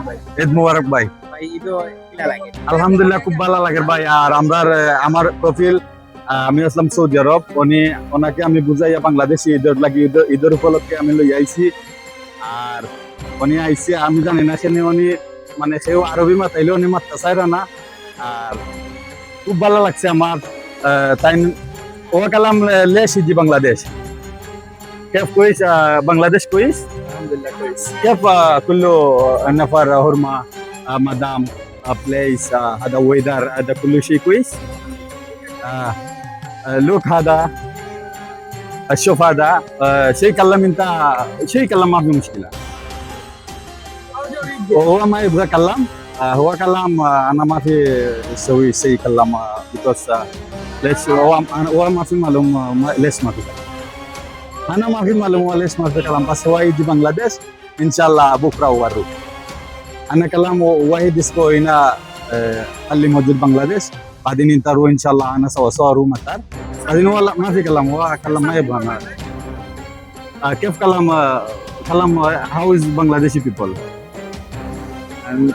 ভাই ঈদ মুবারক ভাই। ভাই ঈদও কিলা লাগে? আলহামদুলিল্লাহ খুব ভালো লাগে ভাই। আর আমার কফিল আমি আসলাম সৌদি আরব, ওনাকে আমি বুঝাইয়া বাংলাদেশি ঈদের লাগি ঈদের উপলক্ষে আমি লই আইছি। আর উনি আইসি আমি জানি না সে উনি মানে সেও আরবি মাতাইলে উনি মাত্রা চাইরা না। আর খুব ভালো লাগছে আমার। তাই ও কালাম লেসি জি বাংলাদেশ كيف كويس بنغلاديش كويس আলহামদুলিল্লাহ কইস। كيف كله نفر هرمة مدام بليس هذا ويدر هذا كل شيء كويس آه، لوك هذا شوف هذا شيء كلم انت شيء كلم ما في مشكلة وهو ما يبغى كلام هو كلام انا ما في اسوي شيء كلام بس ليش هو ما في معلوم ليش ما في كلام انا ما في معلوم ليش ما في كلام بس هو يجي بنغلاديش ان شاء الله بكره وروح انا كلام واحد اسمه هنا اللي موجود بنغلاديش بعدين ينتروا ان شاء الله انا سوا سوا روح مطار بعدين والله ما في كلام هو كلام ما يبغى كيف كلام كلام how is Bangladeshi people and